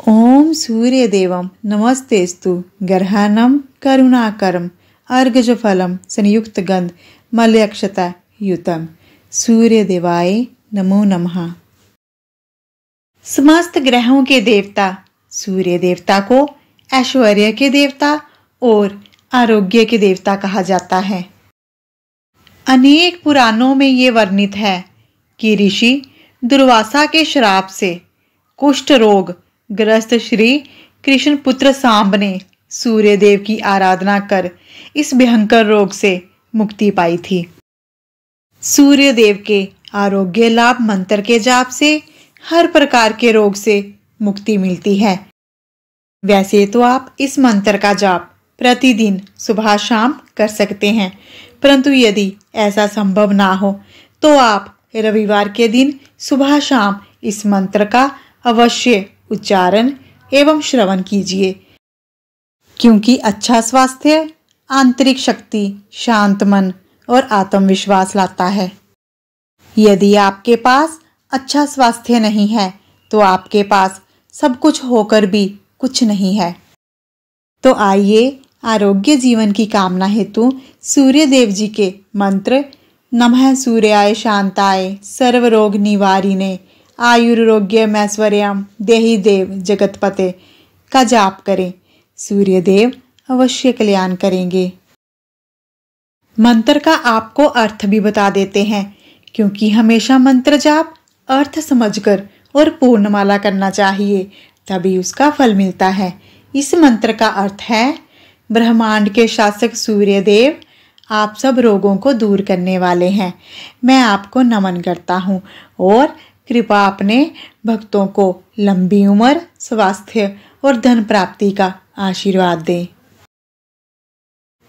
ओम सूर्यदेवं नमस्तेस्तु गर्हानं करुणाकरं अर्घ्यफलं संयुक्तगंध मलयक्षता युतम। सूर्यदेवाय नमो नमः। समस्त ग्रहों के देवता सूर्य देवता को ऐश्वर्य के देवता और आरोग्य के देवता कहा जाता है। अनेक पुराणों में ये वर्णित है कि ऋषि दुर्वासा के श्राप से कुष्ठ रोग ग्रस्त श्री कृष्ण पुत्र सांब ने सूर्य देव की आराधना कर इस भयंकर रोग से मुक्ति पाई थी। सूर्य देव के आरोग्य लाभ मंत्र के जाप से हर प्रकार के रोग से मुक्ति मिलती है। वैसे तो आप इस मंत्र का जाप प्रतिदिन सुबह शाम कर सकते हैं, परंतु यदि ऐसा संभव ना हो तो आप रविवार के दिन सुबह शाम इस मंत्र का अवश्य उच्चारण एवं श्रवण कीजिए, क्योंकि अच्छा स्वास्थ्य आंतरिक शक्ति, शांत मन और आत्मविश्वास लाता है। यदि आपके पास अच्छा स्वास्थ्य नहीं है तो आपके पास सब कुछ होकर भी कुछ नहीं है। तो आइए आरोग्य जीवन की कामना हेतु सूर्य देव जी के मंत्र नमः सूर्याय शांताय सर्वरोग निवारिणे आयुर्रोग्यमैश्वर्यम देहि देव जगतपते का जाप करें। सूर्य देव अवश्य कल्याण करेंगे। मंत्र का आपको अर्थ भी बता देते हैं, क्योंकि हमेशा मंत्र जाप अर्थ समझकर और पूर्णमाला करना चाहिए, तभी उसका फल मिलता है। इस मंत्र का अर्थ है, ब्रह्मांड के शासक सूर्य देव आप सब रोगों को दूर करने वाले हैं। मैं आपको नमन करता हूँ और कृपा अपने भक्तों को लंबी उम्र, स्वास्थ्य और धन प्राप्ति का आशीर्वाद दे।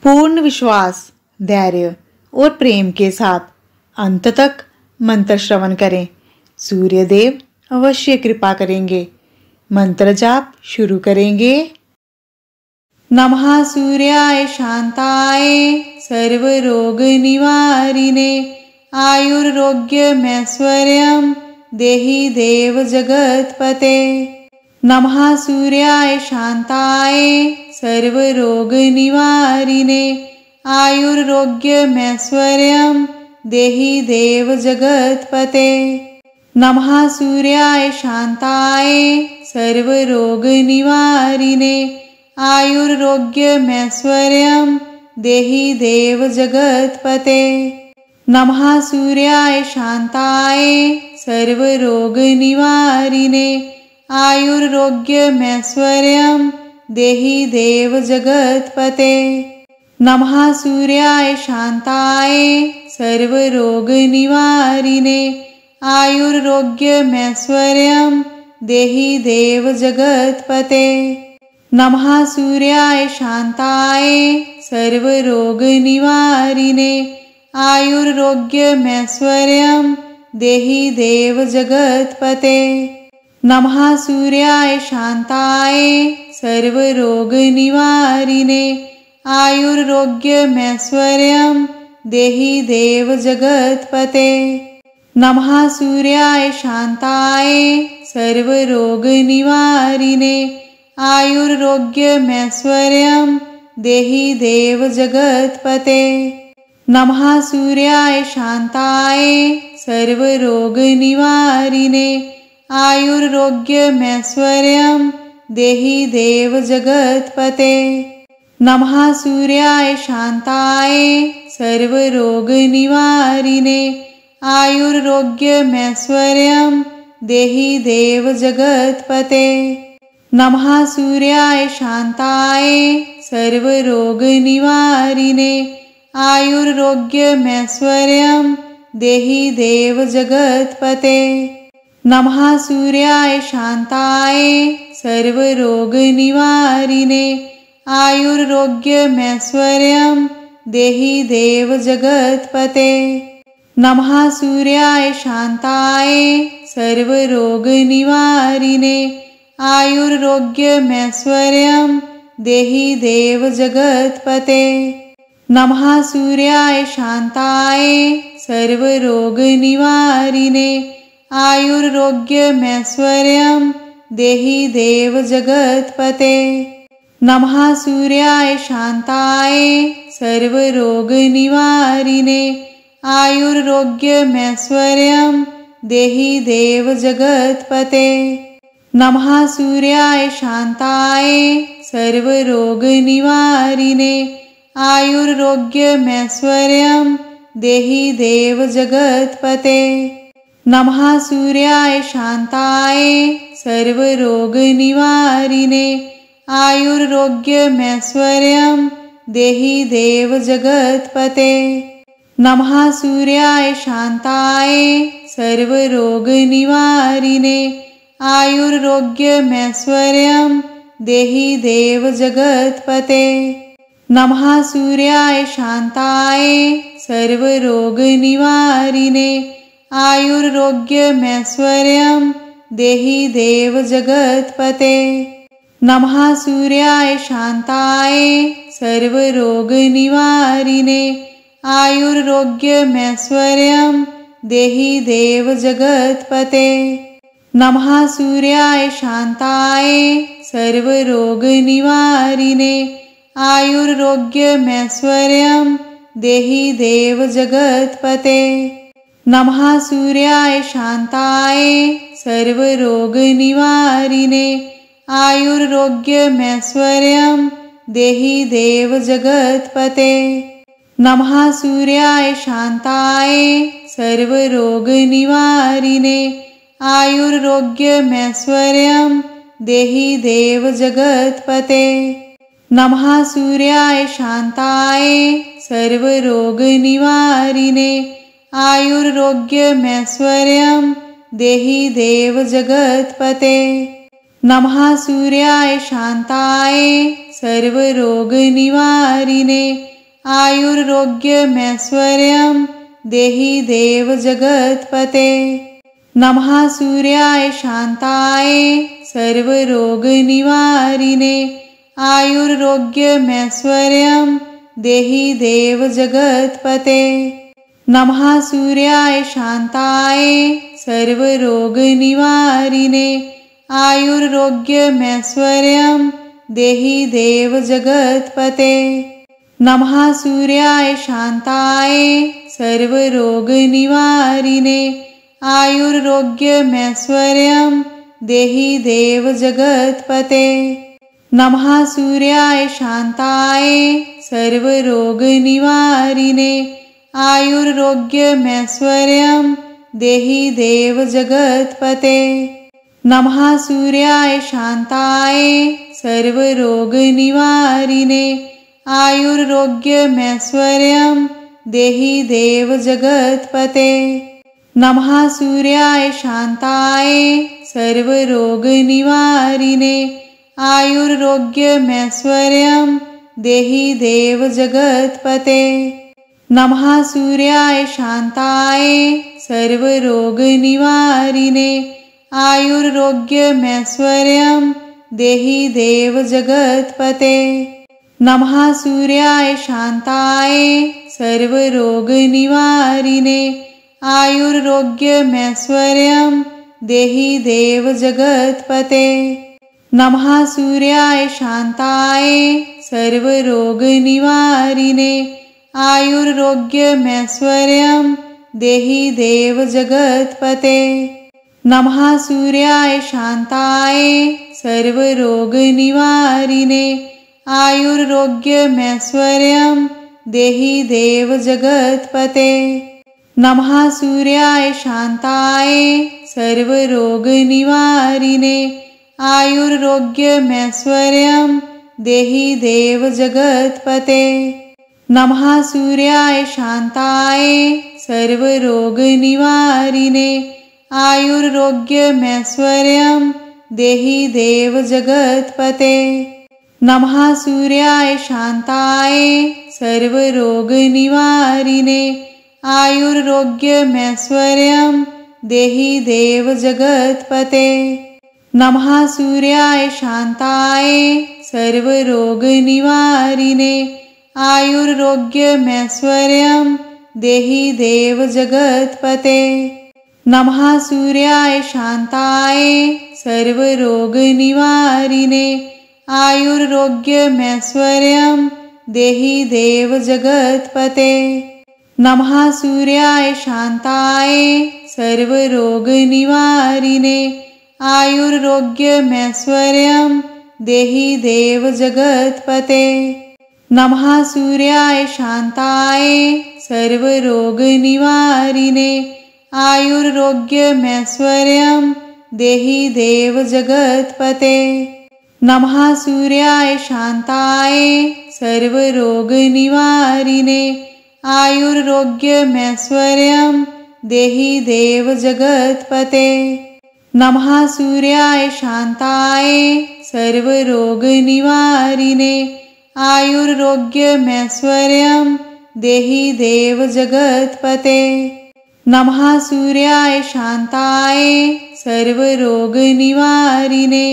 पूर्ण विश्वास, धैर्य और प्रेम के साथ अंत तक मंत्र श्रवण करें। सूर्य देव अवश्य कृपा करेंगे। मंत्र जाप शुरू करेंगे। नमः सूर्याय शांताय सर्वरोग निवारिणे आयुर्रोग्यमैश्वर्यं देहि देव जगतपते। नमः सूर्याय शांताय सर्वरोग निवारिणे आयुर्रोग्यमैश्वर्यं देहि देव जगतपते। नमः सूर्याय शांताय सर्वरोग निवारिणे आयुर्रोग्यमैश्वर्यं देहि देव जगतपते। नमः सूर्याय शांताय सर्वरोग निवारिणे आयुर्रोग्यमैश्वर्यं देहि देव जगतपते। नमः सूर्याय शांताय सर्वरोग निवारिणे आयुर्रोग्यमैश्वर्यं देहि देव जगतपते। नमः सूर्याय शांताय सर्वरोग निवारिणे आयुर्रोग्यमैश्वर्यं देहि देव जगतपते। नमः सूर्याय शांताय सर्वरोग निवारिणे आयुर्रोग्यमैश्वर्यं देहि देव जगतपते। नमः सूर्याय शांताय सर्वरोग निवारिणे आयुर्रोग्यमैश्वर्यं देहि देव जगतपते। नमः सूर्याय शांताय सर्वरोग निवारिणे आयुर्रोग्यमैश्वर्यं देहि देव जगतपते। नमः सूर्याय शांताय सर्वरोग निवारिणे आयुर्रोग्यमैश्वर्यं देहि देव जगतपते। नमः सूर्याय शांताय सर्वरोग निवारिणे आयुर्रोग्यमैश्वर्यं देहि देव जगतपते। नमः सूर्याय शांताय सर्वरोग निवारिणे आयुर्रोग्यमैश्वर्यं देहि देव जगतपते। नमः सूर्याय शांताय सर्वरोग निवारिणे आयुर्रोग्यमैश्वर्यं देहि देव जगतपते। नमः सूर्याय शांताय सर्वरोग निवारिणे आयुर्रोग्यमैश्वर्यं देहि देव जगत्पते। नमः सूर्याय शांताय सर्वरोगनिवारिणे आयुरारोग्यमैश्वर्यं देहि देव जगत्पते। नमः सूर्याय शांताय सर्वरोगनिवारिणे आयुरारोग्यमैश्वर्यं देहि देव जगत्पते। नमः सूर्याय शांताय सर्वरोगनिवारिणे आयुरारोग्यमैश्वर्यं देहि देव जगत्पते। नमः सूर्याय शांताय सर्वरोगनिवारिणे आयुरारोग्यमैश्वर्यं देहि देव जगत्पते। नमः सूर्याय शांताय सर्वरोगनिवारिणे आयुरारोग्यमैश्वर्यं देहि देव जगत्पते। नमः सूर्याय शांताय सर्वरोगनिवारिणे आयुरारोग्यमैश्वर्यं देहि देव जगत्पते। नमः सूर्याय शांताय सर्वरोगनिवारिणे आयुरारोग्यमैश्वर्यं देहि देव जगत्पते। नमः सूर्याय शांताय सर्वरोगनिवारिणे आयुरारोग्यमैश्वर्यं देहि देव जगत्पते। नमः सूर्याय शांताय सर्वरोगनिवारिणे आयुरारोग्यमैश्वर्यं देहि देव जगत्पते। नमः सूर्याय शांताय सर्वरोगनिवारिणे आयुरारोग्यमैश्वर्यं देहि देव जगत्पते। नमः सूर्याय शांताय सर्वरोगनिवारिणे आयुरारोग्यमैश्वर्यं देहि देव जगत्पते। नमः सूर्याय शांताय सर्वरोगनिवारिणे आयुरारोग्यमैश्वर्यं देहि देव जगत्पते। नमः सूर्याय शांताय सर्वरोगनिवारिणे आयुरारोग्यमैश्वर्यं देहि देव जगत्पते। नमः सूर्याय शांताय सर्वरोगनिवारिणे आयुरारोग्यमैश्वर्यं देहि देव जगत्पते। नमः सूर्याय शांताय सर्वरोगनिवारिणे आयुरारोग्यमैश्वर्यं देहि देव जगत्पते। नमः सूर्याय शांताय सर्वरोगनिवारिणे आयुरारोग्यमैश्वर्यं देहि देव जगत्पते। नमः सूर्याय शांताय सर्वरोगनिवारिणे आयुरारोग्यमैश्वर्यं देहि देव जगत्पते। नमः सूर्याय शांताय सर्वरोगनिवारिणे आयुरारोग्यमैश्वर्यं देहि देव जगत्पते। नमः सूर्याय शांताय सर्वरोगनिवारिणे आयुरारोग्यमैश्वर्यं देहि देव जगत्पते। नमः सूर्याय शांताय सर्वरोगनिवारिणे आयुरारोग्यमैश्वर्यं देहि देव जगत्पते। नमः सूर्याय शांताय सर्वरोगनिवारिणे आयुरारोग्यमैश्वर्यं देहि देव जगत्पते। नमः सूर्याय शांताय सर्वरोगनिवारिणे आयुरारोग्यमैश्वर्यं देहि देव जगत्पते। नमः सूर्याय शांताय सर्वरोगनिवारिणे आयुरारोग्यमैश्वर्यं देहि देव जगत्पते। नमः सूर्याय शांताय सर्वरोगनिवारिणे आयुरारोग्यमैश्वर्यं देहि देव जगत्पते। नमः सूर्याय शांताय सर्वरोगनिवारिणे आयुरारोग्यमैश्वर्यं देहि देव जगत्पते। नमः सूर्याय शांताय सर्वरोगनिवारिणे आयुर्रोग्यमैश्वर्यं देहि देव जगत्पते। नमः सूर्याय शान्ताय सर्वरोगनिवारिणे आयुर्रोग्यमैश्वर्यं देहि देव जगत्पते। नमः सूर्याय शान्ताय सर्वरोगनिवारिणे आयुर्रोग्यमैश्वर्यं देहि देव जगत्पते। नमः सूर्याय शान्ताय सर्वरोगनिवारिणे आयुर्रोग्यमैश्वर्यं देहि देव जगत्पते। नमः सूर्याय शान्ताय सर्वरोगनिवारिणे आयुर्रोग्यमैश्वर्यं देहि देव जगत्पते। नमः सूर्याय शान्ताय सर्वरोगनिवारिणे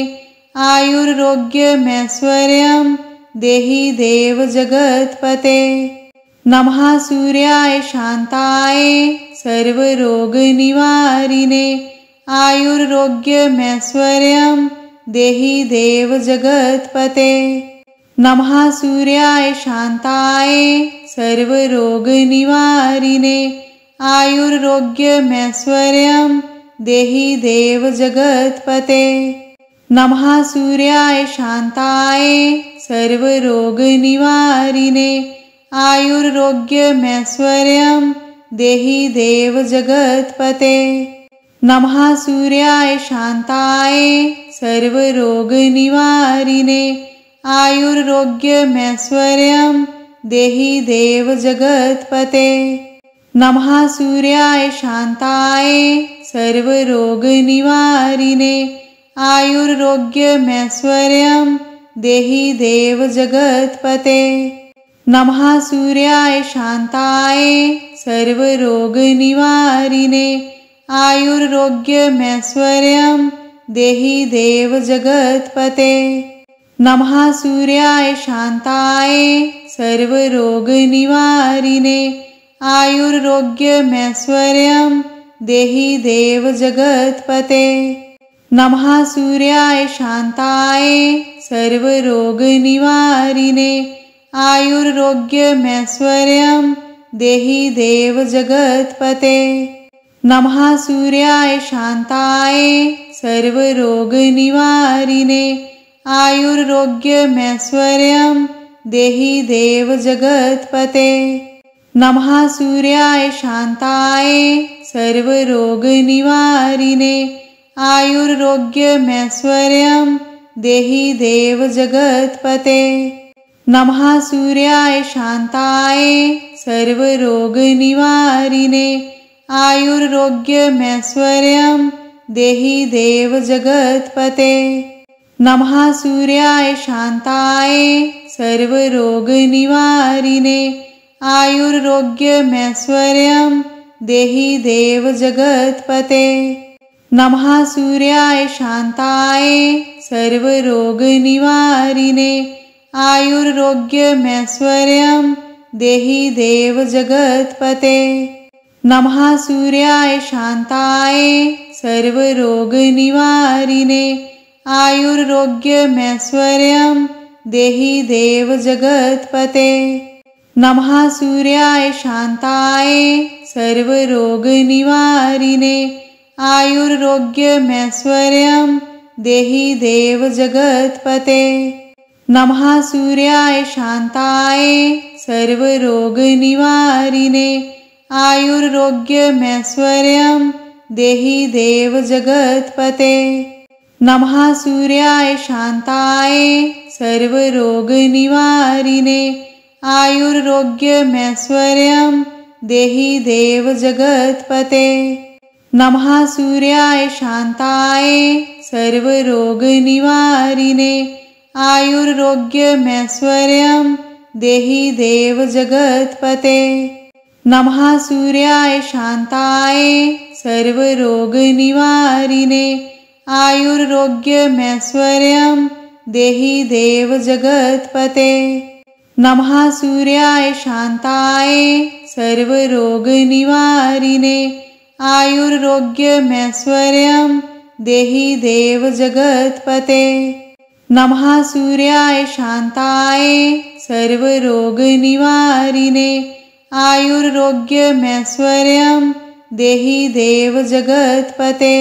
आयुर्रोग्यमैश्वर्यं देहि देव जगत्पते। नमः सूर्याय शान्ताय सर्वरोगनिवारिणे आयुर्रोग्यमैश्वर्यं देहि देव जगत्पते। नमः सूर्याय शान्ताय सर्वरोगनिवारिणे आयुर्रोग्यमैश्वर्यं देहि देव जगत्पते। नमः सूर्याय शान्ताय सर्वरोगनिवारिणे आयुर्रोग्यमैश्वर्यं देहि देव जगत्पते। नमः सूर्याय शान्ताय सर्वरोगनिवारिणे आयुर्रोग्यमैश्वर्यं देहि देव जगत्पते। नमः सूर्याय शान्ताय सर्वरोगनिवारिणे आयुर्रोग्यमैश्वर्यं देहि देव जगत्पते। नमः सूर्याय शान्ताय सर्वरोगनिवारिणे आयुर्रोग्यमैश्वर्यं देहि देव जगत्पते। नमः सूर्याय शान्ताय सर्वरोगनिवारिणे आयुर्रोग्यमैश्वर्यं देहि देव जगत्पते। नमः सूर्याय शान्ताय सर्वरोगनिवारिणे आयुर्रोग्यमैश्वर्यं देहि देव जगत्पते। नमः सूर्याय शान्ताय सर्वरोगनिवारिणे आयुर्रोग्यमैश्वर्यं देहि देव जगत्पते। नमः सूर्याय शान्ताय सर्वरोगनिवारिणे आयुर्रोग्यमैश्वर्यं देहि देव जगत्पते। नमः सूर्याय शान्ताय सर्वरोगनिवारिणे आयुर्रोग्यमैश्वर्यं देहि देव जगत्पते। नमः सूर्याय शान्ताय सर्वरोगनिवारिणे आयुर्रोग्यमैश्वर्यं देहि देव जगत्पते। नमः सूर्याय शान्ताय सर्वरोगनिवारिणे आयुर्रोग्यमैश्वर्यं देहि देव जगत्पते। नमः सूर्याय शान्ताय सर्वरोगनिवारिणे आयुर्रोग्यमैश्वर्यं देहि देव जगत्पते। नमः सूर्याय शान्ताय सर्वरोगनिवारिणे आयुर्रोग्यमैश्वर्यं देहि देव जगत्पते। नमः सूर्याय शान्ताय सर्वरोगनिवारिणे आयुर्रोग्यमैश्वर्यं देहि देव जगत्पते। नमः सूर्याय शान्ताय सर्वरोगनिवारिणे आयुर्रोग्यमैश्वर्यं देहि देव जगत्पते। नमः सूर्याय शान्ताय सर्वरोगनिवारिणे आयुर्रोग्यमैश्वर्यं देहि देव जगत्पते। नमः सूर्याय शान्ताय सर्वरोगनिवारिणे आयुर्रोग्यमैश्वर्यं देहि देव जगत्पते। नमः सूर्याय शान्ताय सर्वरोगनिवारिणे आयुर्रोग्यमैश्वर्यं देहि देव जगत्पते। नमः सूर्याय शांताय सर्वरोगनिवारिणे आयुरारोग्यमैश्वर्यं देहि देव जगत्पते।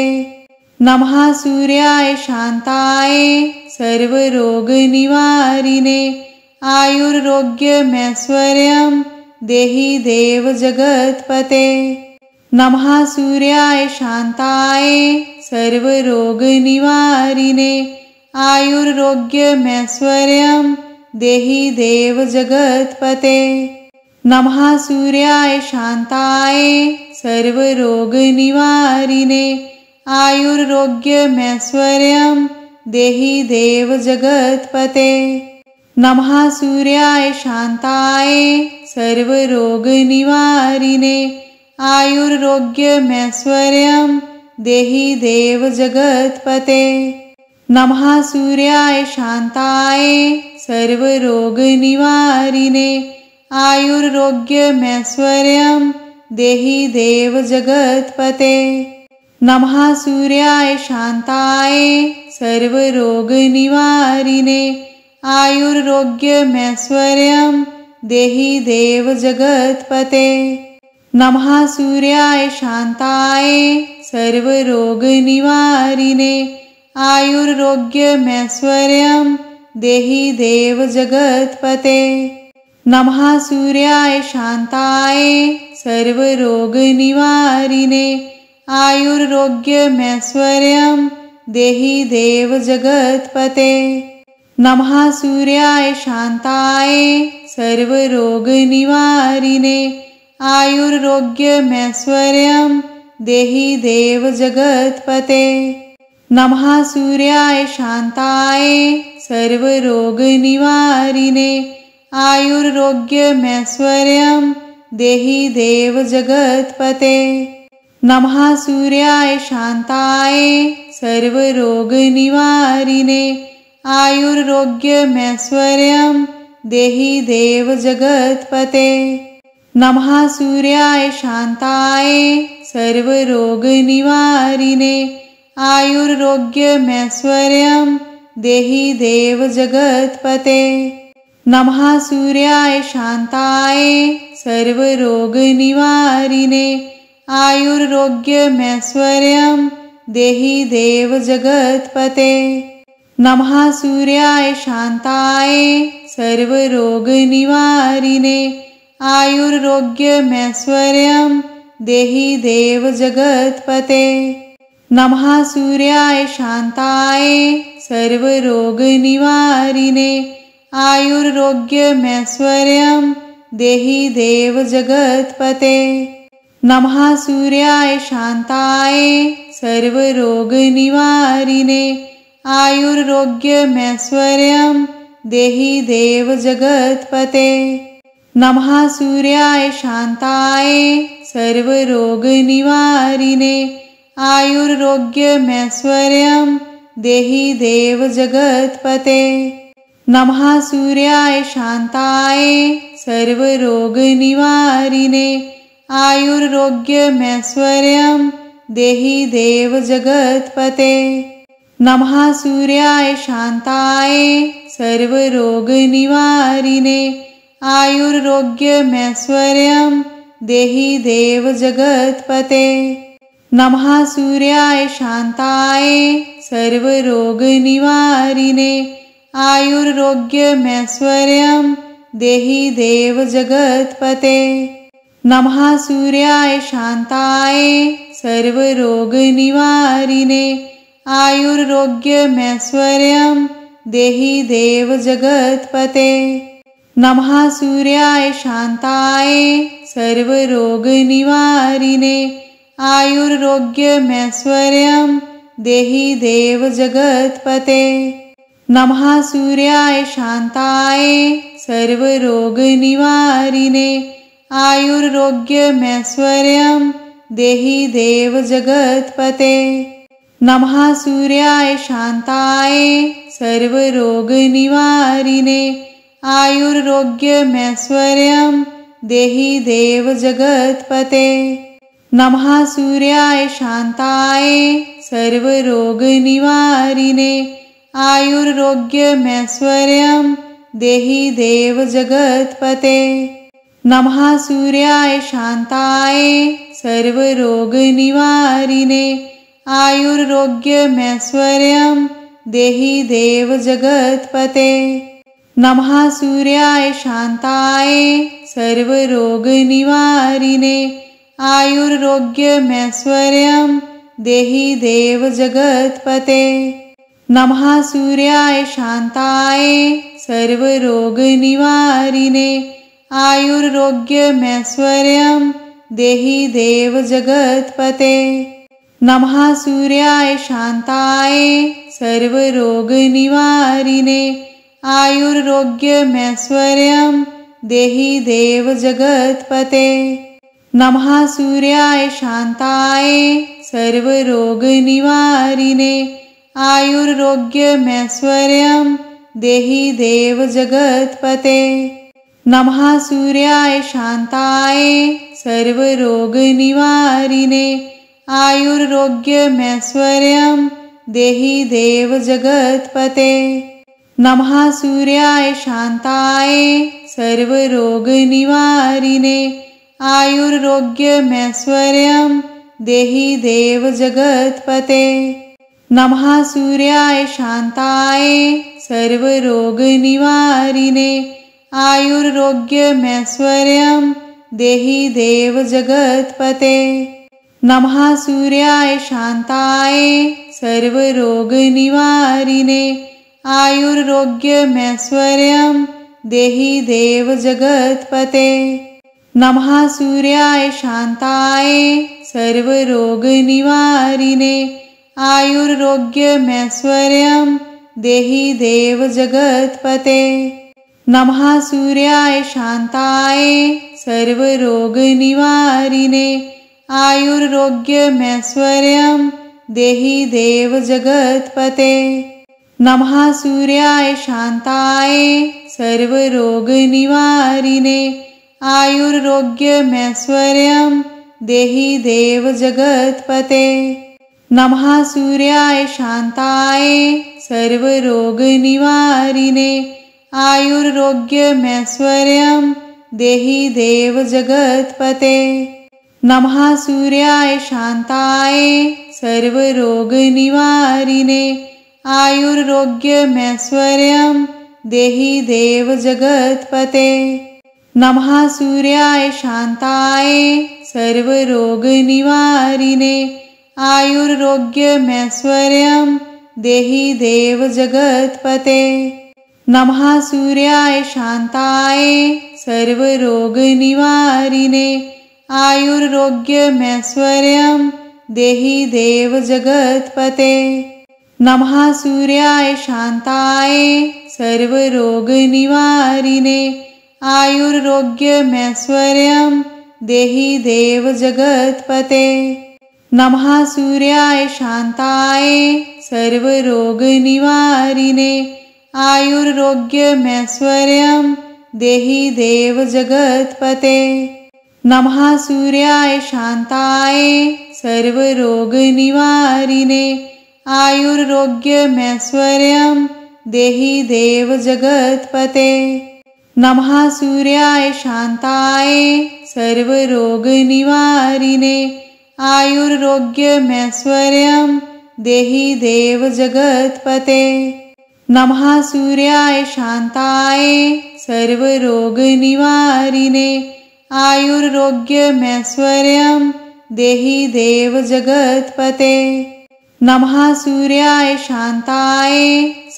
नमः सूर्याय शांताय सर्वरोगनिवारिणे आयुरारोग्यमैश्वर्यं देहि देव जगत्पते। नमः सूर्याय शांताय सर्वरोगनिवारिणे आयुरारोग्यमैश्वर्यं देहि देव जगत्पते। नमः सूर्याय शांताय सर्वरोगनिवारिणे आयुरारोग्यमैश्वर्यं देहि देव जगत्पते। नमः सूर्याय शांताय सर्वरोगनिवारिणे आयुरारोग्यमैश्वर्यं देहि देव जगत्पते। नमः सूर्याय शांताय सर्वरोगनिवारिणे आयुरारोग्यमैश्वर्यं देहि देव जगत्पते। नमः सूर्याय शांताय सर्वरोगनिवारिणे आयुरारोग्यमैश्वर्यं देहि देव जगत्पते। नमः सूर्याय शांताय सर्वरोगनिवारिणे आयुरारोग्यमैश्वर्यं देहि देव जगत्पते। नमः सूर्याय शांताय सर्वरोगनिवारिणे आयुरारोग्यमैश्वर्यं देहि देव जगत्पते। नमः सूर्याय शांताय सर्वरोगनिवारिणे आयुरारोग्यमैश्वर्यं देहि देव जगत्पते। नमः सूर्याय शांताय सर्वरोगनिवारिणे आयुरारोग्यमैश्वर्यं देहि देव जगत्पते। नमः सूर्याय शांताय सर्वरोगनिवारिणे आयुरारोग्यमैश्वर्यं देहि देव जगत्पते। नमः सूर्याय शांताय सर्वरोगनिवारिणे आयुरारोग्यमैश्वर्यं देहि देव जगत्पते। नमः सूर्याय शांताय सर्वरोगनिवारिणे आयुरारोग्यमैश्वर्यं देहि देव जगत्पते। नमः सूर्याय शांताय सर्वरोगनिवारिणे आयुरारोग्यमैश्वर्यं देहि देव जगत्पते। नमः सूर्याय शांताय सर्वरोगनिवारिणे आयुरारोग्यमैश्वर्यं देहि देव जगत्पते। नमः सूर्याय शांताय सर्वरोगनिवारिणे आयुरारोग्यमैश्वर्यं देहि देव जगत्पते। नमः सूर्याय शांताय सर्वरोगनिवारिणे आयुरारोग्यमैश्वर्यं देहि देव जगत्पते। नमः सूर्याय शांताय सर्वरोगनिवारिणे आयुरारोग्यमैश्वर्यं देहि देव जगत्पते। नमः सूर्याय शांताय सर्वरोगनिवारिणे आयुरारोग्यमैश्वर्यं देहि देव जगत्पते। नमः सूर्याय शांताय सर्वरोगनिवारिणे आयुरारोग्यमैश्वर्यं देहि देव जगत्पते। नमः सूर्याय शांताय सर्वरोगनिवारिणे आयुरारोग्यमैश्वर्यं देहि देव जगत्पते। नमः सूर्याय शांताय सर्वरोगनिवारिणे आयुरारोग्यमैश्वर्यं देहि देव जगत्पते। नमः सूर्याय शांताय सर्वरोगनिवारिणे आयुरारोग्यमैश्वर्यं देहि देव जगत्पते। नमः सूर्याय शांताय सर्वरोगनिवारिणे आयुरारोग्यमैश्वर्यं देहि देव जगत्पते। नमः सूर्याय शांताय सर्वरोगनिवारिणे आयुरारोग्यमैश्वर्यं देहि देव जगत्पते। नमः सूर्याय शान्ताय सर्वरोगनिवारिणे आयुरारोग्यमैश्वर्यं देहि देव जगत्पते। नमः सूर्याय शान्ताय सर्वरोगनिवारिणे आयुरारोग्यमैश्वर्यं देहि देव जगत्पते। नमः सूर्याय शान्ताय सर्वरोगनिवारिणे आयुरारोग्यमैश्वर्यं देहि देव जगत्पते। नमः सूर्याय शान्ताय सर्वरोगनिवारिणे आयुरारोग्यमैश्वर्यं देहि देव जगत्पते। नमः सूर्याय शान्ताय सर्वरोगनिवारिणे आयुरारोग्यमैश्वर्यं देहि देव जगत्पते। नमः सूर्याय शान्ताय सर्वरोगनिवारिणे आयुरारोग्यमैश्वर्यं देहि देव जगत्पते। नमः सूर्याय शान्ताय सर्वरोगनिवारिणे आयुरारोग्यमैश्वर्यं देहि देव जगत्पते। नमः सूर्याय शान्ताय सर्वरोगनिवारिणे आयुरारोग्यमैश्वर्यं देहि देव जगत्पते। नमः सूर्याय शान्ताय सर्वरोगनिवारिणे आयुरारोग्यमैश्वर्यं देहि देव जगत्पते। नमः सूर्याय शान्ताय सर्वरोगनिवारिणे आयुरारोग्यमैश्वर्यं देहि देव जगत्पते। नमः सूर्याय शान्ताय सर्वरोगनिवारिणे आयुरारोग्यमैश्वर्यं देहि देव जगत्पते। नमः सूर्याय शान्ताय सर्वरोगनिवारिणे आयुरारोग्यमैश्वर्यं देहि देव जगत्पते। नमः सूर्याय शान्ताय सर्वरोगनिवारिणे आयुरारोग्यमैश्वर्यं देहि देव जगत्पते। नमः सूर्याय शान्ताय सर्वरोगनिवारिणे आयुरारोग्यमैश्वर्यं देहि देव जगत्पते। नमः सूर्याय शान्ताय सर्वरोगनिवारिणे आयुरारोग्यमैश्वर्यं देहि देव जगत्पते। नमः सूर्याय शान्ताय सर्वरोगनिवारिणे आयुरारोग्यमैश्वर्यं देहि देव जगत्पते। नमः सूर्याय शान्ताय सर्वरोगनिवारिणे आयुरारोग्यमैश्वर्यं देहि देव जगत्पते। नमः सूर्याय शान्ताय सर्वरोगनिवारिणे आयुरारोग्यमैश्वर्यं देहि देव जगत्पते। नमः सूर्याय शान्ताय सर्वरोगनिवारिणे आयुरारोग्यमैश्वर्यं देहि देव जगत्पते। नमः सूर्याय शान्ताय सर्वरोगनिवारिणे आयुरारोग्यमैश्वर्यं देहि देव जगत्पते। नमः सूर्याय शान्ताय सर्वरोगनिवारिणे आयुरारोग्यमैश्वर्यं देहि देव जगत्पते। नमः सूर्याय शान्ताय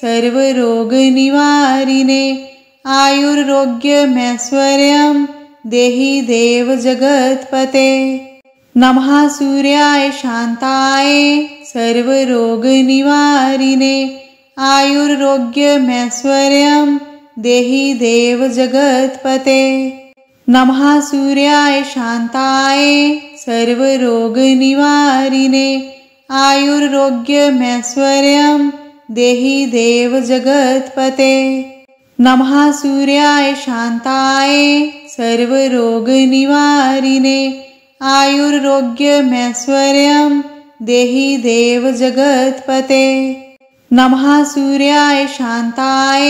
सर्वरोगनिवारिणे आयुरारोग्यमैश्वर्यं देहि देव जगत्पते। नमः सूर्याय शान्ताय सर्वरोगनिवारिणे आयुरारोग्यमैश्वर्यं देहि देव जगत्पते। नमः सूर्याय शान्ताय सर्वरोगनिवारिणे आयुरारोग्यमैश्वर्यं देहि देव जगत्पते। नमः सूर्याय शान्ताय सर्वरोगनिवारिणे आयुरारोग्यमैश्वर्यं देहि देव जगत्पते। नमः सूर्याय शांताय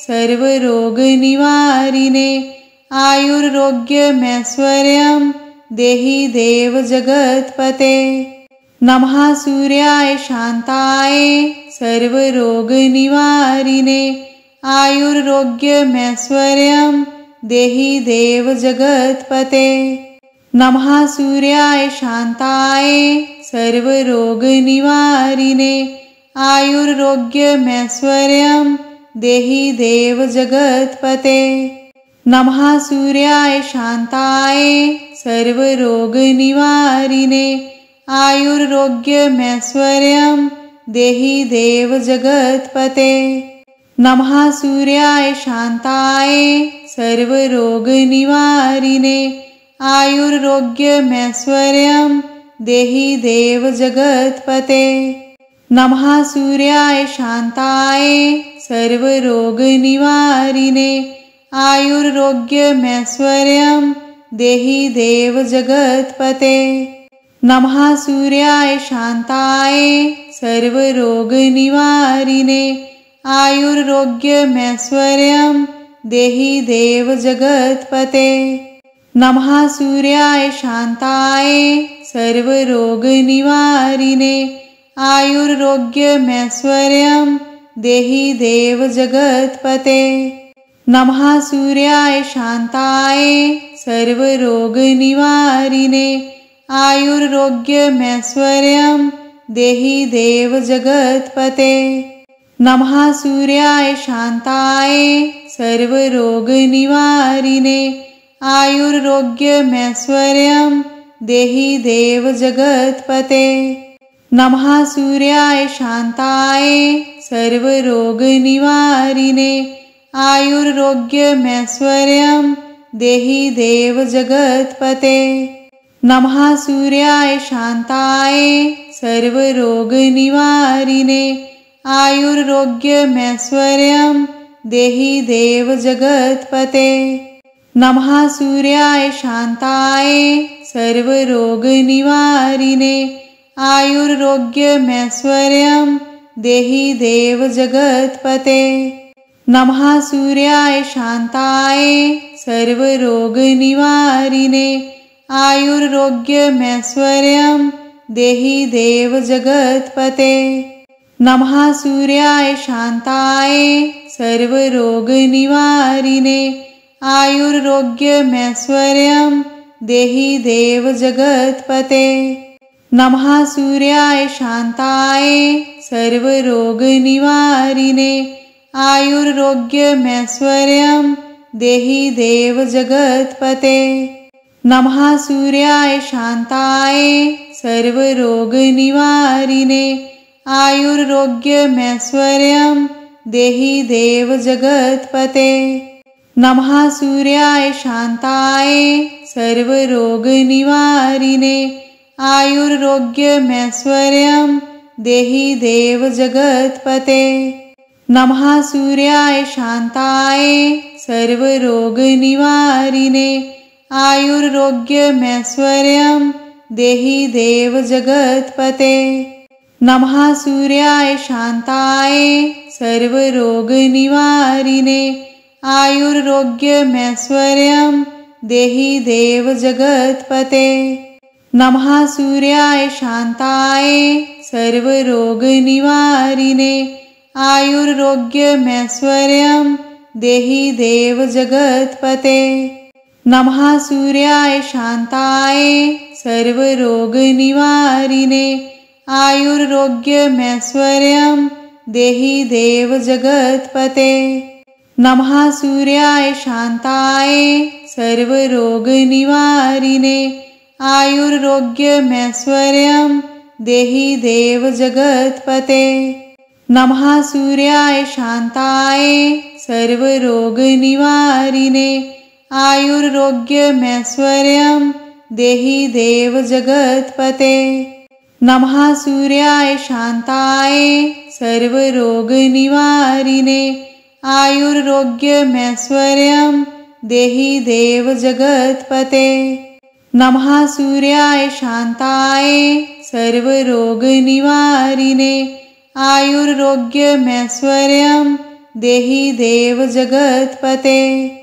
सर्वरोगनिवारिणे आयुरारोग्यमैश्वर्यं देहि देव जगत्पते। नमः सूर्याय शांताय सर्वरोगनिवारिणे आयुरारोग्यमैश्वर्यं देहि देव जगत्पते। नमः सूर्याय शांताय सर्वरोगनिवारिणे आयुरारोग्यमैश्वर्यं देहि देव जगत्पते। नमः सूर्याय शांताय सर्वरोगनिवारिणे आयुरारोग्यमैश्वर्यं देहि देव जगत्पते। नमः सूर्याय शांताय सर्वरोगनिवारिणे आयुरारोग्यमैश्वर्यं देहि देव जगत्पते। नमः सूर्याय शांताय सर्वरोगनिवारिणे आयुरारोग्यमैश्वर्यं देहि देव जगत्पते। नमः सूर्याय शांताय सर्वरोगनिवारिणे आयुरारोग्यमैश्वर्यं देहि देव जगत्पते। नमः सूर्याय शांताय सर्वरोगनिवारिणे आयुरारोग्यमैश्वर्यं देहि देव जगत्पते। नमः सूर्याय शांताय सर्वरोगनिवारिणे आयुरारोग्यमैश्वर्यं देहि देव जगत्पते। नमः सूर्याय शांताय सर्वरोगनिवारिणे आयुरारोग्यमैश्वर्यं देहि देव जगत्पते। नमः सूर्याय शांताय सर्वरोगनिवारिणे आयुरारोग्यमैश्वर्यं देहि देव जगत्पते। नमः सूर्याय शांताय सर्वरोगनिवारिणे आयुरारोग्यमैश्वर्यं देहि देव जगत्पते। नमः सूर्याय शांताय सर्वरोगनिवारिणे आयुरारोग्यमैश्वर्यं देहि देव जगत्पते। नमः सूर्याय शांताय सर्वरोगनिवारिणे आयुरारोग्यमैश्वर्यं देहि देव जगत्पते। नमः सूर्याय शांताय सर्वरोगनिवारिणे आयुरारोग्यमैश्वर्यं देहि देव जगत्पते। नमः सूर्याय शांताय सर्वरोगनिवारिणे आयुरारोग्यमैश्वर्यं देहि देव जगत्पते। नमः सूर्याय शांताय सर्वरोगनिवारिणे आयुरारोग्यमैश्वर्यं देहि देव जगत्पते। नमः सूर्याय शांताय सर्वरोगनिवारिणे आयुरारोग्यमैश्वर्यं देहि देव जगत्पते। नमः सूर्याय शांताय सर्वरोगनिवारिणे आयुरारोग्यमैश्वर्यं देहि देव जगत्पते। नमः सूर्याय शांताय सर्वरोगनिवारिणे आयुरारोग्यमैश्वर्यं देहि देव जगत्पते। नमः सूर्याय शांताय सर्वरोगनिवारिणे आयुरारोग्यमैश्वर्यं देहि देव जगत्पते। नमः सूर्याय शांताय सर्वरोगनिवारिणे आयुरारोग्यमैश्वर्यं देहि देव जगत्पते। नमः सूर्याय शांताय सर्वरोगनिवारिणे आयुरारोग्यमैश्वर्यं देहि देव जगत्पते। नमः सूर्याय शांताय सर्वरोगनिवारिणे आयुरारोग्यमैश्वर्यं देहि देव जगत्पते। नमः सूर्याय शांताय सर्वरोगनिवारिणे आयुरारोग्यमैश्वर्यं देहि देव जगत्पते। नमः सूर्याय शांताय सर्वरोगनिवारिणे आयुर्रोग्यमैश्वर्यं देहि देव जगत्पते।